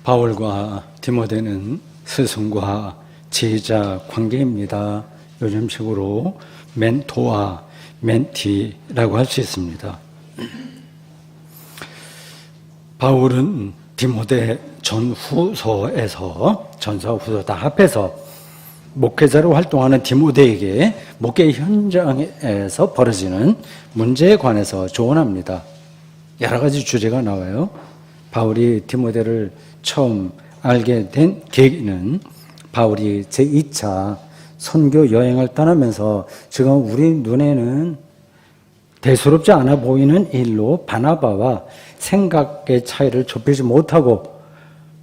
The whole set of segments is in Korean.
바울과 디모데는 스승과 제자 관계입니다. 요즘식으로 멘토와 멘티라고 할 수 있습니다. 바울은 디모데 전후서에서 전서 후서 다 합해서 목회자로 활동하는 디모데에게 목회 현장에서 벌어지는 문제에 관해서 조언합니다. 여러 가지 주제가 나와요. 바울이 디모데를 처음 알게 된 계기는 바울이 제2차 선교 여행을 떠나면서 지금 우리 눈에는 대수롭지 않아 보이는 일로 바나바와 생각의 차이를 좁히지 못하고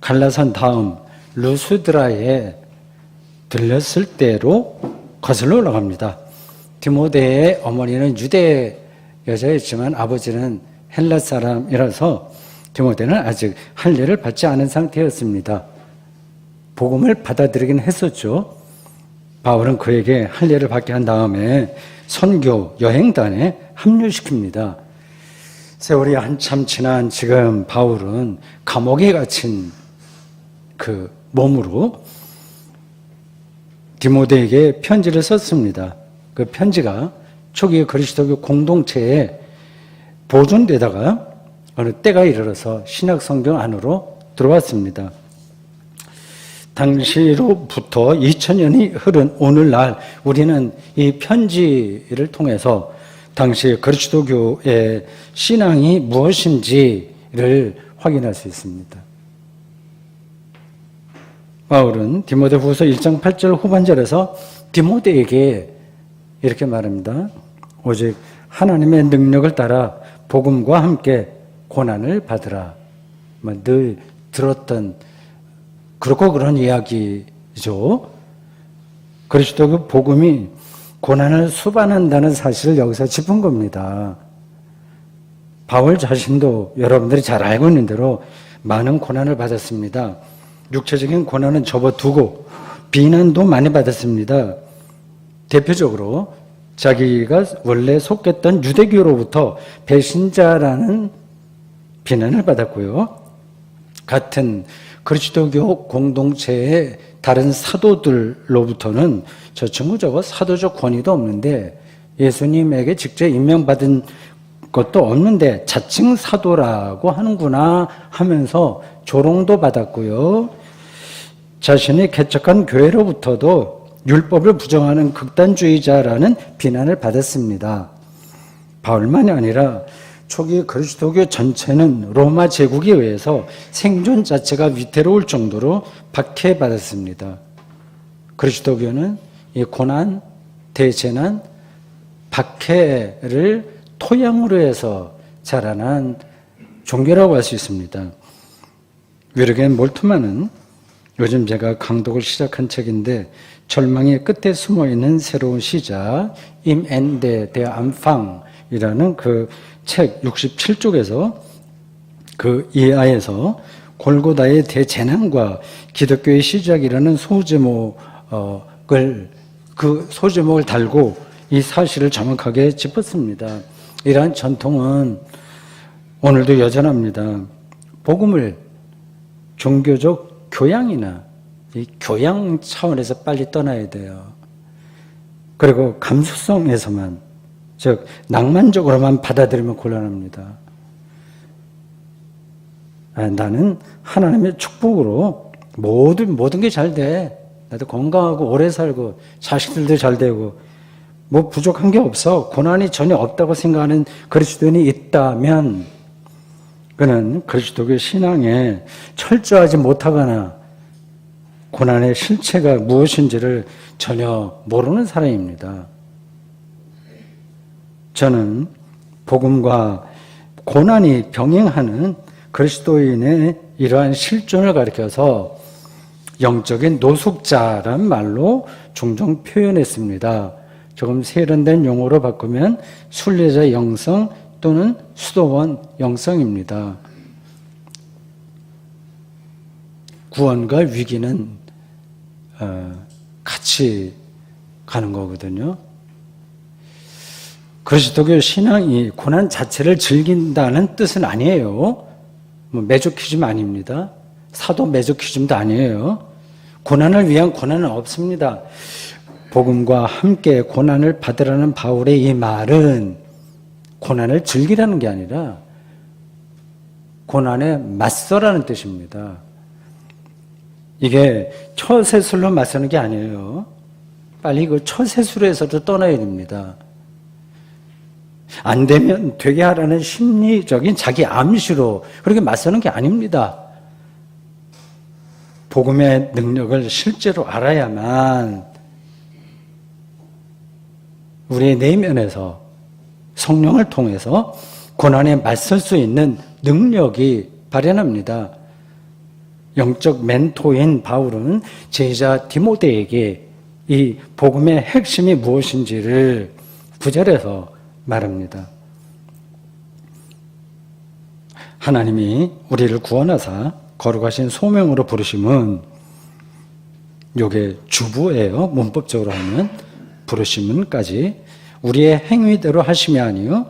갈라산 다음 루스드라에 들렸을 때로 거슬러 올라갑니다. 디모데의 어머니는 유대 여자였지만 아버지는 헬라 사람이라서 디모데는 아직 할례를 받지 않은 상태였습니다. 복음을 받아들이긴 했었죠. 바울은 그에게 할례를 받게 한 다음에 선교 여행단에 합류시킵니다. 세월이 한참 지난 지금 바울은 감옥에 갇힌 그 몸으로 디모데에게 편지를 썼습니다. 그 편지가 초기 그리스도교 공동체에 보존되다가 어느 때가 이르러서 신약성경 안으로 들어왔습니다. 당시로부터 2000년이 흐른 오늘날 우리는 이 편지를 통해서 당시 그리스도교의 신앙이 무엇인지를 확인할 수 있습니다. 바울은 디모데후서 1장 8절 후반절에서 디모데에게 이렇게 말합니다. 오직 하나님의 능력을 따라 복음과 함께 고난을 받으라. 늘 들었던 그렇고 그런 이야기죠. 그리스도교 복음이 고난을 수반한다는 사실을 여기서 짚은 겁니다. 바울 자신도 여러분들이 잘 알고 있는 대로 많은 고난을 받았습니다. 육체적인 고난은 접어두고 비난도 많이 받았습니다. 대표적으로 자기가 원래 속했던 유대교로부터 배신자라는 비난을 받았고요. 같은 그리스도교 공동체의 다른 사도들로부터는 저 친구 저거 사도적 권위도 없는데 예수님에게 직접 임명받은 것도 없는데 자칭 사도라고 하는구나 하면서 조롱도 받았고요. 자신이 개척한 교회로부터도 율법을 부정하는 극단주의자라는 비난을 받았습니다. 바울만이 아니라 초기 그리스도교 전체는 로마 제국에 의해서 생존 자체가 위태로울 정도로 박해받았습니다. 그리스도교는 이 고난, 대재난, 박해를 토양으로 해서 자라난 종교라고 할 수 있습니다. 위르겐 몰트만은 요즘 제가 강독을 시작한 책인데 절망의 끝에 숨어있는 새로운 시작 Im Ende der Anfang이라는 그 책 67쪽에서 그 이하에서 골고다의 대재난과 기독교의 시작이라는 소제목을 그 소제목을 달고 이 사실을 정확하게 짚었습니다. 이러한 전통은 오늘도 여전합니다. 복음을 종교적 교양이나 이 교양 차원에서 빨리 떠나야 돼요. 그리고 감수성에서만 즉 낭만적으로만 받아들이면 곤란합니다. 나는 하나님의 축복으로 모든 게 잘 돼. 나도 건강하고 오래 살고 자식들도 잘 되고 뭐 부족한 게 없어. 고난이 전혀 없다고 생각하는 그리스도인이 있다면 그는 그리스도교 신앙에 철저하지 못하거나 고난의 실체가 무엇인지를 전혀 모르는 사람입니다. 저는 복음과 고난이 병행하는 그리스도인의 이러한 실존을 가리켜서 영적인 노숙자란 말로 종종 표현했습니다. 조금 세련된 용어로 바꾸면 순례자 영성 또는 수도원 영성입니다. 구원과 위기는 같이 가는 거거든요. 그리스도교 신앙이 고난 자체를 즐긴다는 뜻은 아니에요. 뭐 매조키즘 아닙니다. 사도 메조키즘도 아니에요. 고난을 위한 고난은 없습니다. 복음과 함께 고난을 받으라는 바울의 이 말은 고난을 즐기라는 게 아니라 고난에 맞서라는 뜻입니다. 이게 처세술로 맞서는 게 아니에요. 빨리 그 처세술에서도 떠나야 됩니다. 안 되면 되게 하라는 심리적인 자기 암시로 그렇게 맞서는 게 아닙니다. 복음의 능력을 실제로 알아야만 우리의 내면에서 성령을 통해서 고난에 맞설 수 있는 능력이 발현합니다. 영적 멘토인 바울은 제자 디모데에게 이 복음의 핵심이 무엇인지를 9절에서 말합니다. 하나님이 우리를 구원하사 거룩하신 소명으로 부르심은 요게 주부예요. 문법적으로 하면 부르심은까지 우리의 행위대로 하심이 아니요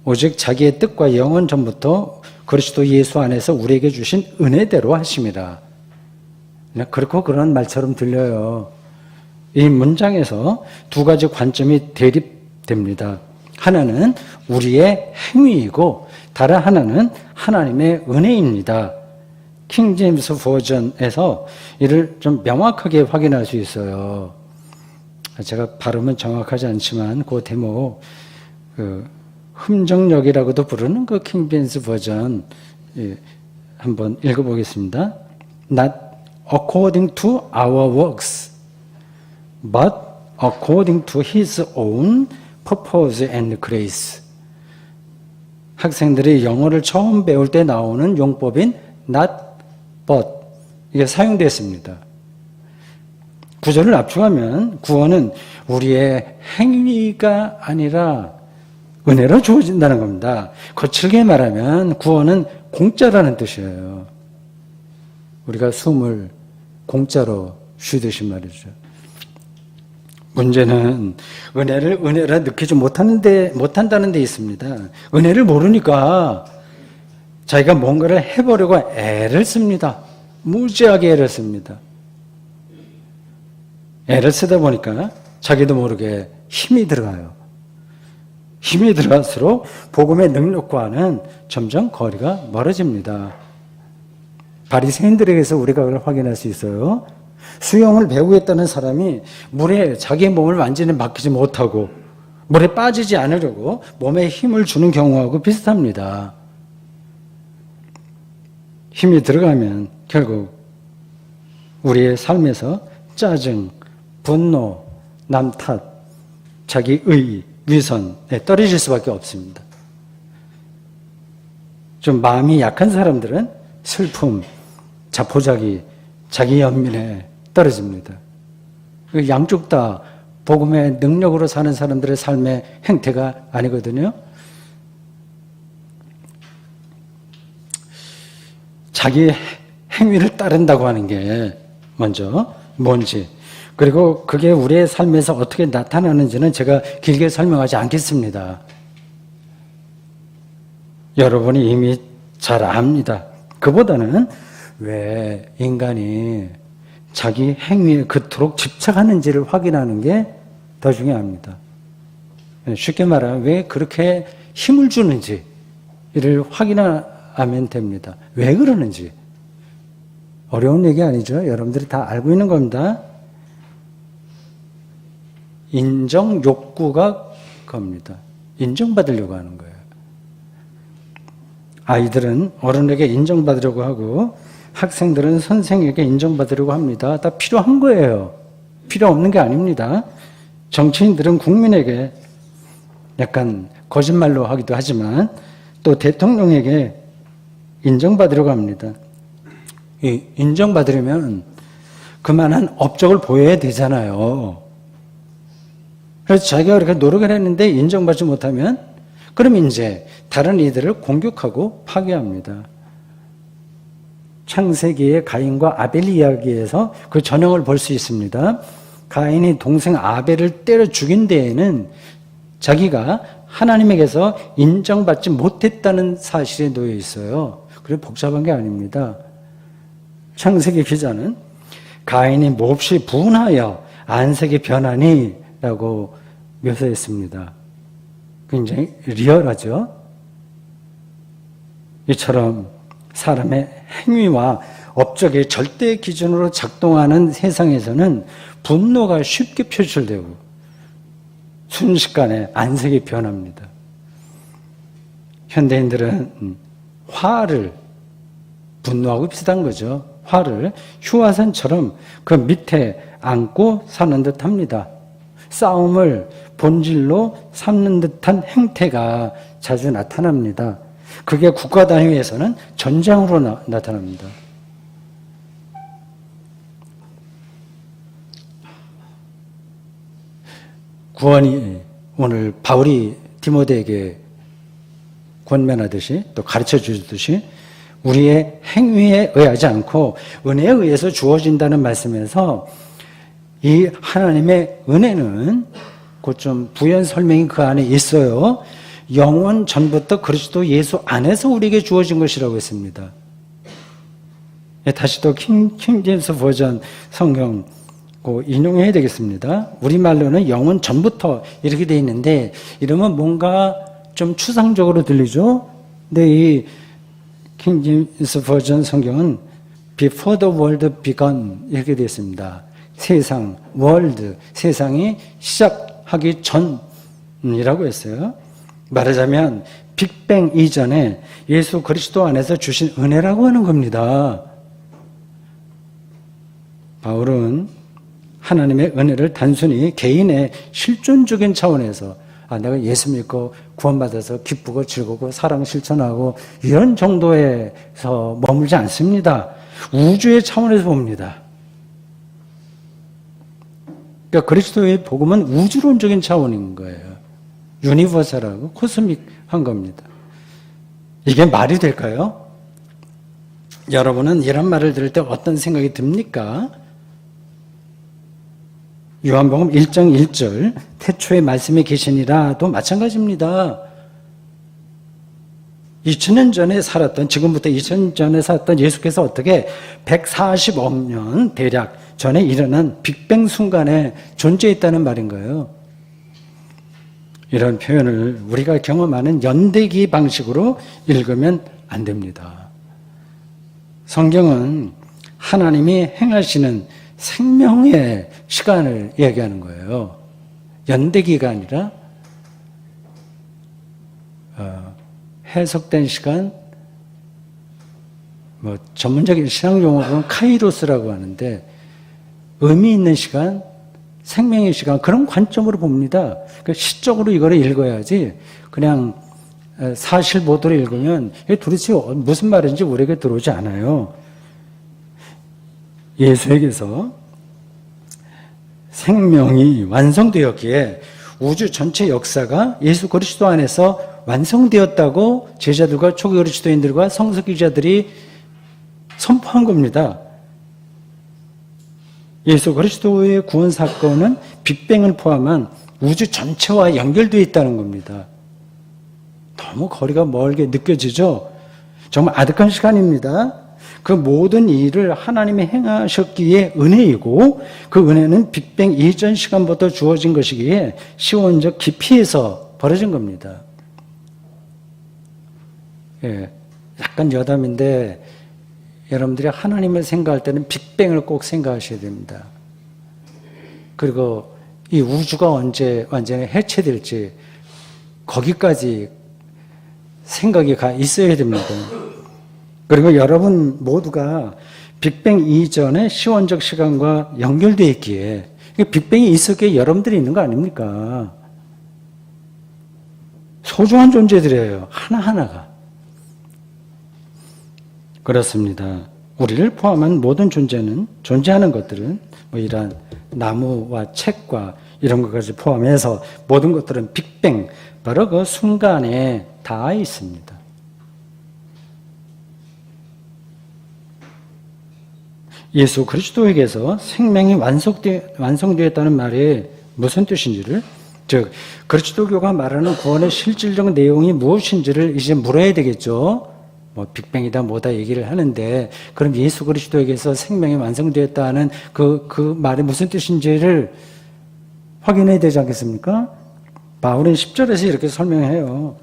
오직 자기의 뜻과 영원 전부터 그리스도 예수 안에서 우리에게 주신 은혜대로 하심이라. 그렇고 그런 말처럼 들려요. 이 문장에서 두 가지 관점이 대립됩니다. 하나는 우리의 행위이고 다른 하나는 하나님의 은혜입니다. 킹 제임스 버전에서 이를 좀 명확하게 확인할 수 있어요. 제가 발음은 정확하지 않지만 그 대목 흠정역이라고도 부르는 그 킹 제임스 버전 한번 읽어보겠습니다. Not according to our works, but according to His own purpose and grace. 학생들이 영어를 처음 배울 때 나오는 용법인 not, but 이게 사용됐습니다. 구절을 압축하면 구원은 우리의 행위가 아니라 은혜로 주어진다는 겁니다. 거칠게 말하면 구원은 공짜라는 뜻이에요. 우리가 숨을 공짜로 쉬듯이 말이죠. 문제는 은혜를 은혜라 느끼지 못한다는 데 있습니다. 은혜를 모르니까 자기가 뭔가를 해보려고 애를 씁니다. 무지하게 애를 씁니다. 애를 쓰다 보니까 자기도 모르게 힘이 들어가요. 힘이 들어갈수록 복음의 능력과는 점점 거리가 멀어집니다. 바리새인들에게서 우리가 그걸 확인할 수 있어요. 수영을 배우겠다는 사람이 물에 자기의 몸을 완전히 맡기지 못하고 물에 빠지지 않으려고 몸에 힘을 주는 경우하고 비슷합니다. 힘이 들어가면 결국 우리의 삶에서 짜증, 분노, 남 탓, 자기의, 위선에 떨어질 수밖에 없습니다. 좀 마음이 약한 사람들은 슬픔, 자포자기, 자기 연민에 떨어집니다. 양쪽 다 복음의 능력으로 사는 사람들의 삶의 행태가 아니거든요. 자기 행위를 따른다고 하는 게 먼저 뭔지, 그리고 그게 우리의 삶에서 어떻게 나타나는지는 제가 길게 설명하지 않겠습니다. 여러분이 이미 잘 압니다. 그보다는 왜 인간이 자기 행위에 그토록 집착하는지를 확인하는 게 더 중요합니다. 쉽게 말하면 왜 그렇게 힘을 주는지 이를 확인하면 됩니다. 왜 그러는지. 어려운 얘기 아니죠. 여러분들이 다 알고 있는 겁니다. 인정 욕구가 겁니다. 인정받으려고 하는 거예요. 아이들은 어른에게 인정받으려고 하고 학생들은 선생에게 인정받으려고 합니다. 다 필요한 거예요. 필요 없는 게 아닙니다. 정치인들은 국민에게 약간 거짓말로 하기도 하지만 또 대통령에게 인정받으려고 합니다. 인정받으려면 그만한 업적을 보여야 되잖아요. 그래서 자기가 그렇게 노력을 했는데 인정받지 못하면 그럼 이제 다른 이들을 공격하고 파괴합니다. 창세기의 가인과 아벨 이야기에서 그 전형을 볼 수 있습니다. 가인이 동생 아벨을 때려 죽인 데에는 자기가 하나님에게서 인정받지 못했다는 사실에 놓여 있어요. 그래 복잡한 게 아닙니다. 창세기 기자는 가인이 몹시 분하여 안색이 변하니 라고 묘사했습니다. 굉장히 리얼하죠. 이처럼 사람의 행위와 업적의 절대 기준으로 작동하는 세상에서는 분노가 쉽게 표출되고 순식간에 안색이 변합니다. 현대인들은 화를, 분노하고 비슷한 거죠. 화를 휴화산처럼 그 밑에 안고 사는 듯 합니다. 싸움을 본질로 삼는 듯한 행태가 자주 나타납니다. 그게 국가 단위에서는 전장으로 나타납니다. 구원이 오늘 바울이 디모데에게 권면하듯이 또 가르쳐 주듯이 우리의 행위에 의하지 않고 은혜에 의해서 주어진다는 말씀에서 이 하나님의 은혜는 곧 좀 부연 설명이 그 안에 있어요. 영원 전부터 그리스도 예수 안에서 우리에게 주어진 것이라고 했습니다. 다시 또 킹 제임스 버전 성경 인용해야 되겠습니다. 우리말로는 영원 전부터 이렇게 돼 있는데 이러면 뭔가 좀 추상적으로 들리죠? 근데 이 킹 제임스 버전 성경은 Before the world began 이렇게 되어 있습니다. 세상, 월드, 세상이 시작하기 전이라고 했어요. 말하자면 빅뱅 이전에 예수 그리스도 안에서 주신 은혜라고 하는 겁니다. 바울은 하나님의 은혜를 단순히 개인의 실존적인 차원에서 내가 예수 믿고 구원받아서 기쁘고 즐겁고 사랑 실천하고 이런 정도에서 머물지 않습니다. 우주의 차원에서 봅니다. 그러니까 그리스도의 복음은 우주론적인 차원인 거예요. 유니버설하고 코스믹한 겁니다. 이게 말이 될까요? 여러분은 이런 말을 들을 때 어떤 생각이 듭니까? 요한복음 1장 1절 태초에 말씀이 계시니라도 마찬가지입니다. 2000년 전에 살았던 지금부터 2000년 전에 살았던 예수께서 어떻게 140억 년 대략 전에 일어난 빅뱅 순간에 존재했다는 말인 거예요. 이런 표현을 우리가 경험하는 연대기 방식으로 읽으면 안 됩니다. 성경은 하나님이 행하시는 생명의 시간을 이야기하는 거예요. 연대기가 아니라 해석된 시간, 전문적인 신학 용어로는 카이로스라고 하는데 의미 있는 시간, 생명의 시간 그런 관점으로 봅니다. 그러니까 시적으로 이거를 읽어야지 그냥 사실보도로 읽으면 이게 도대체 무슨 말인지 우리에게 들어오지 않아요. 예수에게서 생명이 완성되었기에 우주 전체 역사가 예수 그리스도 안에서 완성되었다고 제자들과 초기 그리스도인들과 성서기자들이 선포한 겁니다. 예수 그리스도의 구원 사건은 빅뱅을 포함한 우주 전체와 연결되어 있다는 겁니다. 너무 거리가 멀게 느껴지죠? 정말 아득한 시간입니다. 그 모든 일을 하나님이 행하셨기에 은혜이고 그 은혜는 빅뱅 이전 시간부터 주어진 것이기에 시온적 깊이에서 벌어진 겁니다. 약간 여담인데 여러분들이 하나님을 생각할 때는 빅뱅을 꼭 생각하셔야 됩니다. 그리고 이 우주가 언제 완전히 해체될지 거기까지 생각이 가 있어야 됩니다. 그리고 여러분 모두가 빅뱅 이전의 시원적 시간과 연결되어 있기에 빅뱅이 있었기에 여러분들이 있는 거 아닙니까? 소중한 존재들이에요. 하나하나가. 그렇습니다. 우리를 포함한 모든 존재하는 것들은 이러한 나무와 책과 이런 것까지 포함해서 모든 것들은 빅뱅, 바로 그 순간에 다 있습니다. 예수 그리스도에게서 생명이 완성되었다는 말이 무슨 뜻인지를, 즉 그리스도교가 말하는 구원의 실질적 내용이 무엇인지를 이제 물어야 되겠죠. 뭐 빅뱅이다 뭐다 얘기를 하는데, 그럼 예수 그리스도에게서 생명이 완성되었다는 그 말이 무슨 뜻인지를 확인해야 되지 않겠습니까? 바울은 10절에서 이렇게 설명해요.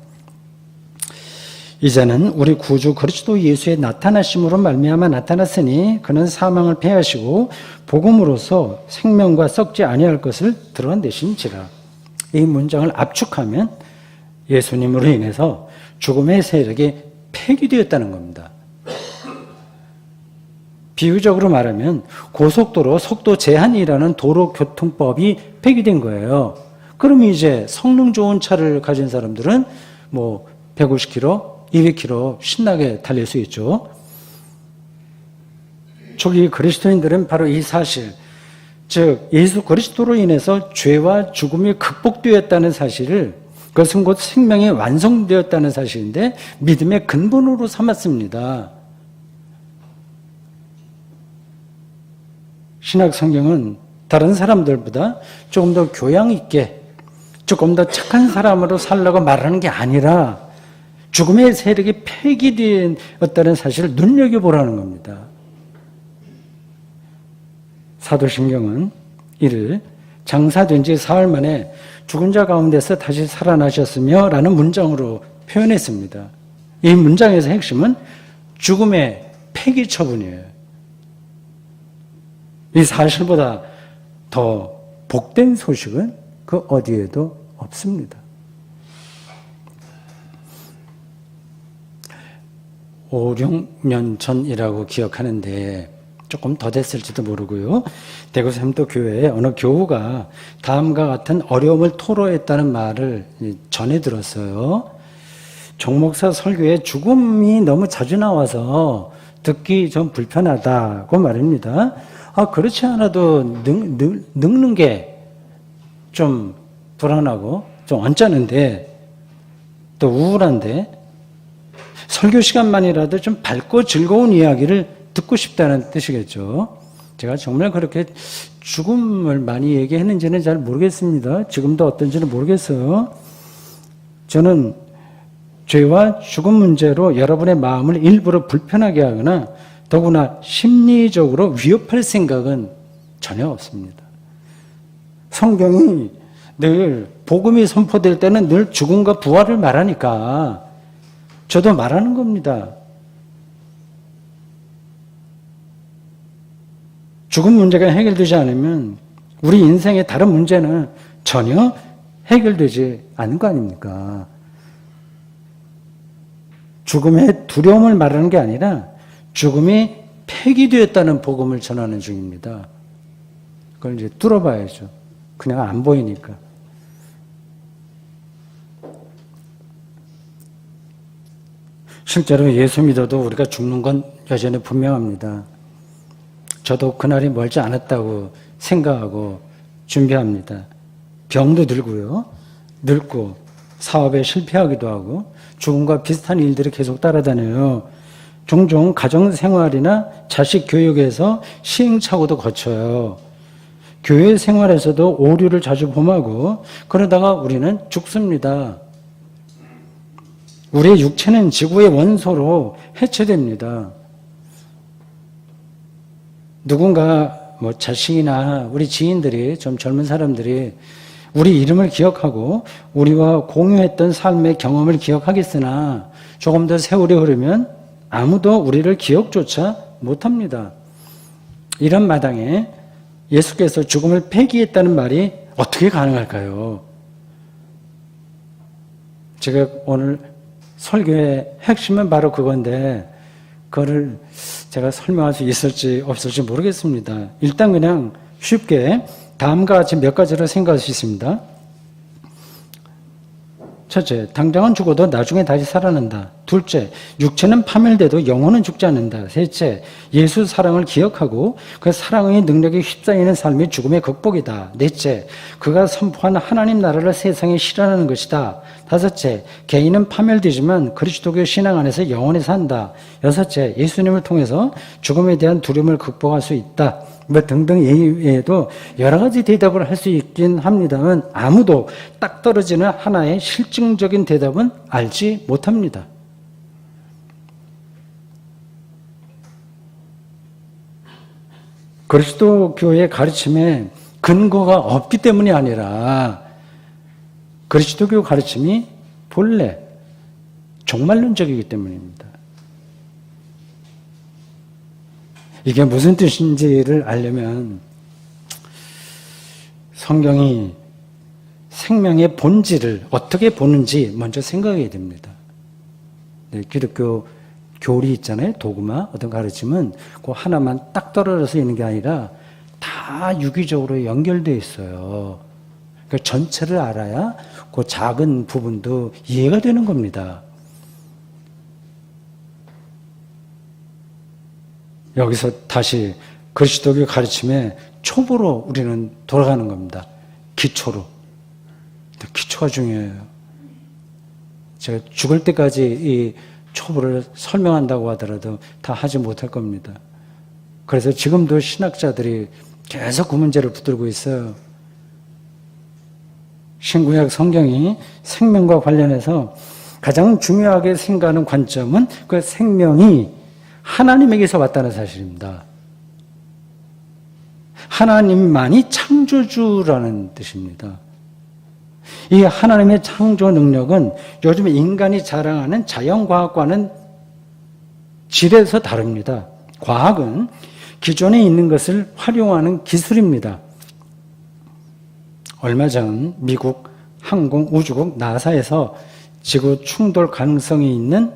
이제는 우리 구주 그리스도 예수의 나타나심으로 말미암아 나타났으니 그는 사망을 패하시고 복음으로서 생명과 썩지 아니할 것을 드러내신지라. 이 문장을 압축하면 예수님으로 인해서 죽음의 세력이 폐기되었다는 겁니다. 비유적으로 말하면 고속도로 속도 제한이라는 도로교통법이 폐기된 거예요. 그럼 이제 성능 좋은 차를 가진 사람들은 뭐 150km, 200km 신나게 달릴 수 있죠. 초기 그리스도인들은 바로 이 사실, 즉 예수 그리스도로 인해서 죄와 죽음이 극복되었다는 사실을, 그것은 곧 생명이 완성되었다는 사실인데 믿음의 근본으로 삼았습니다. 신약 성경은 다른 사람들보다 조금 더 교양 있게, 조금 더 착한 사람으로 살라고 말하는 게 아니라 죽음의 세력이 폐기되었다는 사실을 눈여겨보라는 겁니다. 사도신경은 이를 장사된 지 사흘 만에 죽은 자 가운데서 다시 살아나셨으며 라는 문장으로 표현했습니다. 이 문장에서 핵심은 죽음의 폐기 처분이에요. 이 사실보다 더 복된 소식은 그 어디에도 없습니다. 5, 6년 전이라고 기억하는데 조금 더 됐을지도 모르고요. 대구 샘도 교회에 어느 교우가 다음과 같은 어려움을 토로했다는 말을 전해 들었어요. 종목사 설교에 죽음이 너무 자주 나와서 듣기 좀 불편하다고 말입니다. 그렇지 않아도 늙는 게 좀 불안하고 좀 언짢은데 또 우울한데 설교 시간만이라도 좀 밝고 즐거운 이야기를 듣고 싶다는 뜻이겠죠. 제가 정말 그렇게 죽음을 많이 얘기했는지는 잘 모르겠습니다. 지금도 어떤지는 모르겠어요. 저는 죄와 죽음 문제로 여러분의 마음을 일부러 불편하게 하거나 더구나 심리적으로 위협할 생각은 전혀 없습니다. 성경이 늘 복음이 선포될 때는 늘 죽음과 부활을 말하니까 저도 말하는 겁니다. 죽음 문제가 해결되지 않으면 우리 인생의 다른 문제는 전혀 해결되지 않는 거 아닙니까? 죽음의 두려움을 말하는 게 아니라 죽음이 폐기되었다는 복음을 전하는 중입니다. 그걸 이제 뚫어봐야죠. 그냥 안 보이니까. 실제로 예수 믿어도 우리가 죽는 건 여전히 분명합니다. 저도 그날이 멀지 않았다고 생각하고 준비합니다. 병도 들고요. 늙고 사업에 실패하기도 하고 죽음과 비슷한 일들이 계속 따라다녀요. 종종 가정생활이나 자식 교육에서 시행착오도 거쳐요. 교회 생활에서도 오류를 자주 범하고 그러다가 우리는 죽습니다. 우리의 육체는 지구의 원소로 해체됩니다. 누군가 자식이나 우리 지인들이, 좀 젊은 사람들이 우리 이름을 기억하고 우리와 공유했던 삶의 경험을 기억하겠으나 조금 더 세월이 흐르면 아무도 우리를 기억조차 못합니다. 이런 마당에 예수께서 죽음을 폐기했다는 말이 어떻게 가능할까요? 제가 오늘 설교의 핵심은 바로 그건데 그거를 제가 설명할 수 있을지 없을지 모르겠습니다. 일단 그냥 쉽게 다음과 같이 몇 가지를 생각할 수 있습니다. 첫째, 당장은 죽어도 나중에 다시 살아난다. 둘째, 육체는 파멸돼도 영혼은 죽지 않는다. 셋째, 예수 사랑을 기억하고 그 사랑의 능력에 휩싸이는 삶이 죽음의 극복이다. 넷째, 그가 선포한 하나님 나라를 세상에 실현하는 것이다. 다섯째, 개인은 파멸되지만 그리스도교 신앙 안에서 영원히 산다. 여섯째, 예수님을 통해서 죽음에 대한 두려움을 극복할 수 있다. 등등 예외에도 여러 가지 대답을 할 수 있긴 합니다만 아무도 딱 떨어지는 하나의 실증적인 대답은 알지 못합니다. 그리스도교의 가르침에 근거가 없기 때문이 아니라 그리스도교 가르침이 본래 종말론적이기 때문입니다. 이게 무슨 뜻인지를 알려면 성경이 생명의 본질을 어떻게 보는지 먼저 생각해야 됩니다. 네, 기독교 교리 있잖아요. 도그마 어떤 가르침은 그 하나만 딱 떨어져서 있는 게 아니라 다 유기적으로 연결되어 있어요. 그 전체를 알아야 그 작은 부분도 이해가 되는 겁니다. 여기서 다시 그리스도교 가르침의 초보로 우리는 돌아가는 겁니다. 기초로. 기초가 중요해요. 제가 죽을 때까지 이 초보를 설명한다고 하더라도 다 하지 못할 겁니다. 그래서 지금도 신학자들이 계속 그 문제를 붙들고 있어요. 신구약 성경이 생명과 관련해서 가장 중요하게 생각하는 관점은 그 생명이 하나님에게서 왔다는 사실입니다. 하나님만이 창조주라는 뜻입니다. 이 하나님의 창조 능력은 요즘 인간이 자랑하는 자연과학과는 질에서 다릅니다. 과학은 기존에 있는 것을 활용하는 기술입니다. 얼마 전 미국 항공우주국 나사에서 지구 충돌 가능성이 있는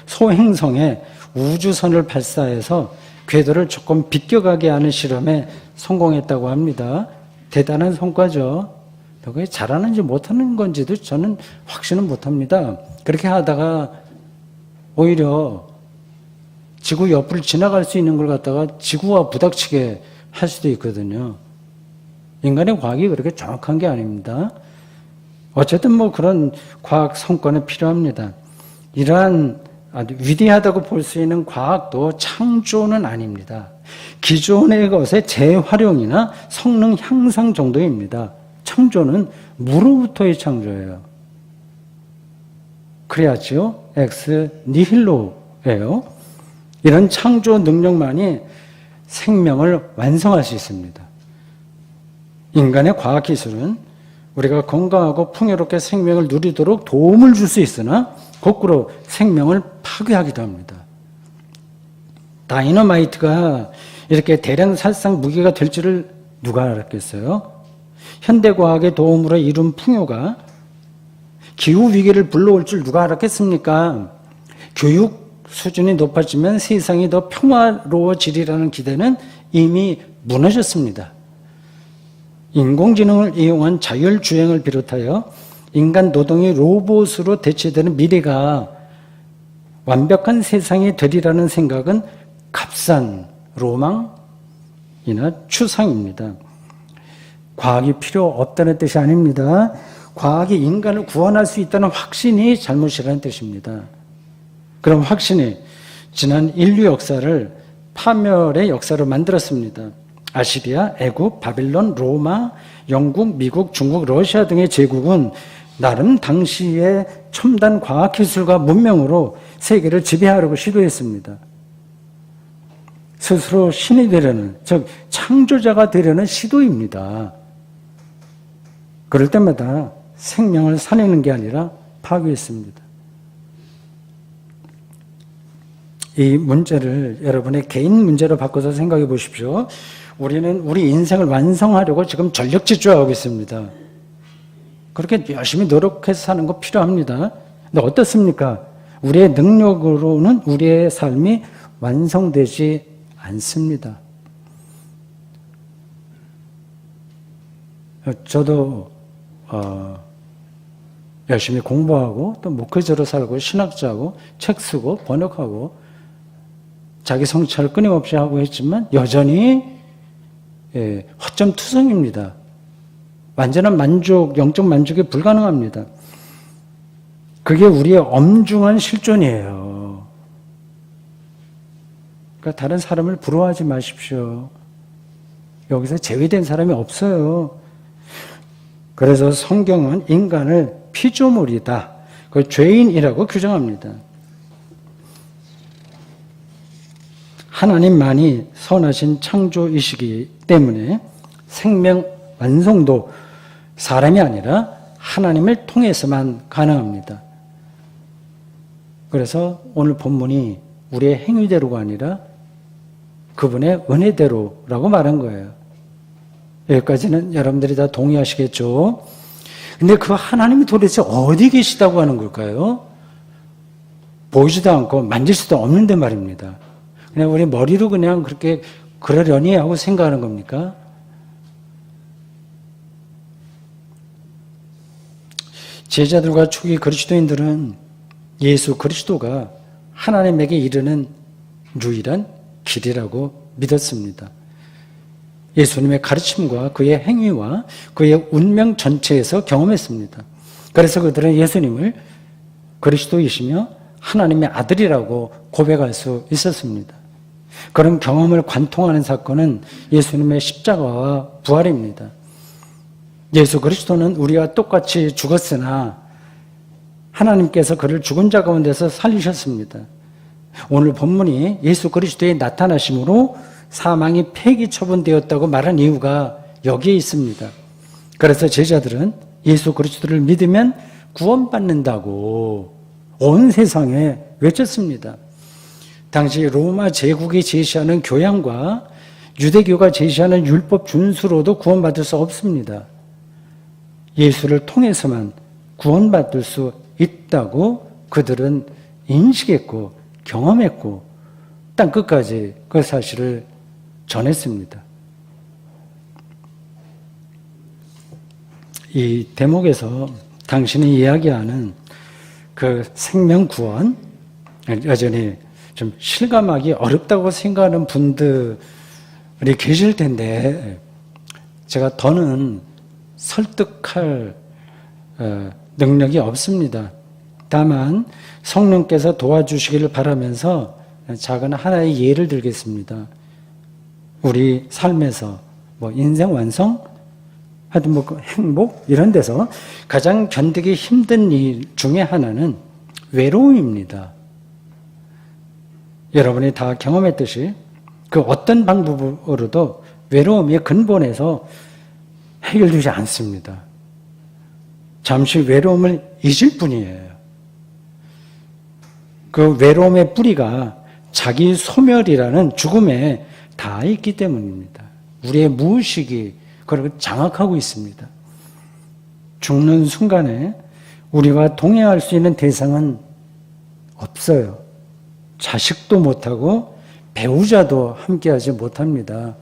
소행성에 우주선을 발사해서 궤도를 조금 비껴가게 하는 실험에 성공했다고 합니다. 대단한 성과죠. 그게 잘하는지 못하는 건지도 저는 확신은 못합니다. 그렇게 하다가 오히려 지구 옆을 지나갈 수 있는 걸 갖다가 지구와 부닥치게 할 수도 있거든요. 인간의 과학이 그렇게 정확한 게 아닙니다. 어쨌든 뭐 그런 과학 성과는 필요합니다. 이러한 아주 위대하다고 볼 수 있는 과학도 창조는 아닙니다. 기존의 것의 재활용이나 성능 향상 정도입니다. 창조는 무로부터의 창조예요. 크리아치오 엑스 니힐로예요. 이런 창조 능력만이 생명을 완성할 수 있습니다. 인간의 과학기술은 우리가 건강하고 풍요롭게 생명을 누리도록 도움을 줄 수 있으나 거꾸로 생명을 파괴하기도 합니다. 다이너마이트가 이렇게 대량 살상 무기가 될 줄을 누가 알았겠어요? 현대과학의 도움으로 이룬 풍요가 기후위기를 불러올 줄 누가 알았겠습니까? 교육 수준이 높아지면 세상이 더 평화로워지리라는 기대는 이미 무너졌습니다. 인공지능을 이용한 자율주행을 비롯하여 인간 노동이 로봇으로 대체되는 미래가 완벽한 세상이 되리라는 생각은 값싼 로망이나 추상입니다. 과학이 필요 없다는 뜻이 아닙니다. 과학이 인간을 구원할 수 있다는 확신이 잘못이라는 뜻입니다. 그럼 확신이 지난 인류 역사를 파멸의 역사로 만들었습니다. 아시리아, 애굽, 바빌론, 로마, 영국, 미국, 중국, 러시아 등의 제국은 나름 당시의 첨단 과학기술과 문명으로 세계를 지배하려고 시도했습니다. 스스로 신이 되려는, 즉 창조자가 되려는 시도입니다. 그럴 때마다 생명을 살리는 게 아니라 파괴했습니다. 이 문제를 여러분의 개인 문제로 바꿔서 생각해 보십시오. 우리는 우리 인생을 완성하려고 지금 전력질주하고 있습니다. 그렇게 열심히 노력해서 사는 거 필요합니다. 근데 어떻습니까? 우리의 능력으로는 우리의 삶이 완성되지 않습니다. 저도 열심히 공부하고 또 목회자로 살고 신학자하고 책 쓰고 번역하고 자기 성찰을 끊임없이 하고 했지만 여전히 허점투성입니다. 완전한 만족, 영적 만족이 불가능합니다. 그게 우리의 엄중한 실존이에요. 그러니까 다른 사람을 부러워하지 마십시오. 여기서 제외된 사람이 없어요. 그래서 성경은 인간을 피조물이다. 그 죄인이라고 규정합니다. 하나님만이 선하신 창조이시기 때문에 생명 완성도 사람이 아니라 하나님을 통해서만 가능합니다. 그래서 오늘 본문이 우리의 행위대로가 아니라 그분의 은혜대로라고 말한 거예요. 여기까지는 여러분들이 다 동의하시겠죠? 근데 그 하나님이 도대체 어디 계시다고 하는 걸까요? 보이지도 않고 만질 수도 없는데 말입니다. 그냥 우리 머리로 그냥 그렇게 그러려니 하고 생각하는 겁니까? 제자들과 초기 그리스도인들은 예수 그리스도가 하나님에게 이르는 유일한 길이라고 믿었습니다. 예수님의 가르침과 그의 행위와 그의 운명 전체에서 경험했습니다. 그래서 그들은 예수님을 그리스도이시며 하나님의 아들이라고 고백할 수 있었습니다. 그런 경험을 관통하는 사건은 예수님의 십자가와 부활입니다. 예수 그리스도는 우리와 똑같이 죽었으나 하나님께서 그를 죽은 자 가운데서 살리셨습니다. 오늘 본문이 예수 그리스도의 나타나심으로 사망이 폐기 처분되었다고 말한 이유가 여기에 있습니다. 그래서 제자들은 예수 그리스도를 믿으면 구원받는다고 온 세상에 외쳤습니다. 당시 로마 제국이 제시하는 교양과 유대교가 제시하는 율법 준수로도 구원받을 수 없습니다. 예수를 통해서만 구원받을 수 있다고 그들은 인식했고 경험했고 땅끝까지 그 사실을 전했습니다. 이 대목에서 당신이 이야기하는 그 생명 구원, 여전히 좀 실감하기 어렵다고 생각하는 분들이 계실 텐데 제가 더는 설득할 능력이 없습니다. 다만 성령께서 도와주시기를 바라면서 작은 하나의 예를 들겠습니다. 우리 삶에서 인생 완성, 하여튼 행복 이런 데서 가장 견디기 힘든 일 중에 하나는 외로움입니다. 여러분이 다 경험했듯이 그 어떤 방법으로도 외로움이 근본에서 해결되지 않습니다. 잠시 외로움을 잊을 뿐이에요. 그 외로움의 뿌리가 자기 소멸이라는 죽음에 다 있기 때문입니다. 우리의 무의식이 그걸 장악하고 있습니다. 죽는 순간에 우리와 동행할 수 있는 대상은 없어요. 자식도 못하고 배우자도 함께하지 못합니다.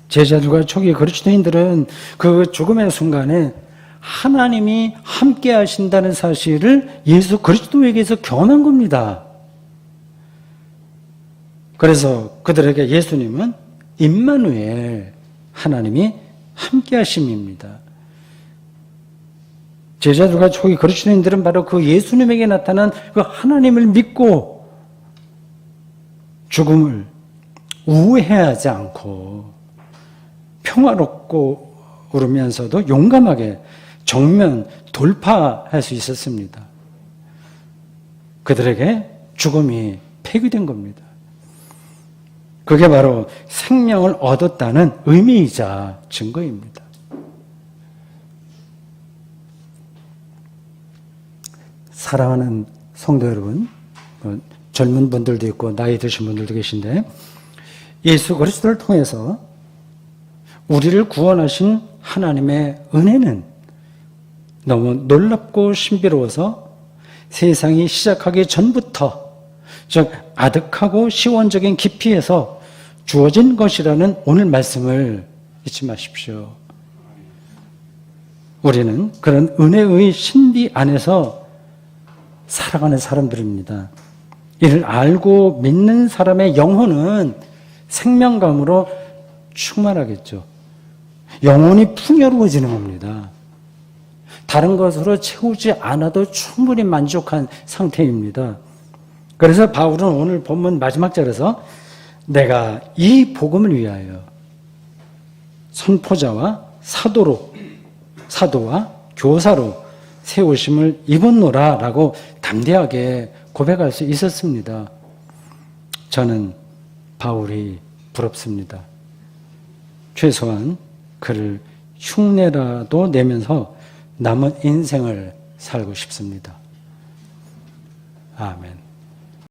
제자들과 초기 그리스도인들은 그 죽음의 순간에 하나님이 함께 하신다는 사실을 예수 그리스도에게서 경험한 겁니다. 그래서 그들에게 예수님은 임마누엘, 하나님이 함께 하심입니다. 제자들과 초기 그리스도인들은 바로 그 예수님에게 나타난 그 하나님을 믿고 죽음을 우회하지 않고 평화롭고 그러면서도 용감하게 정면 돌파할 수 있었습니다. 그들에게 죽음이 폐기된 겁니다. 그게 바로 생명을 얻었다는 의미이자 증거입니다. 사랑하는 성도 여러분, 젊은 분들도 있고 나이 드신 분들도 계신데 예수 그리스도를 통해서 우리를 구원하신 하나님의 은혜는 너무 놀랍고 신비로워서 세상이 시작하기 전부터, 즉 아득하고 시원적인 깊이에서 주어진 것이라는 오늘 말씀을 잊지 마십시오. 우리는 그런 은혜의 신비 안에서 살아가는 사람들입니다. 이를 알고 믿는 사람의 영혼은 생명감으로 충만하겠죠. 영혼이 풍요로워지는 겁니다. 다른 것으로 채우지 않아도 충분히 만족한 상태입니다. 그래서 바울은 오늘 본문 마지막 절에서 내가 이 복음을 위하여 선포자와 사도와 교사로 세우심을 입었노라 라고 담대하게 고백할 수 있었습니다. 저는 바울이 부럽습니다. 최소한 그를 흉내라도 내면서 남은 인생을 살고 싶습니다. 아멘.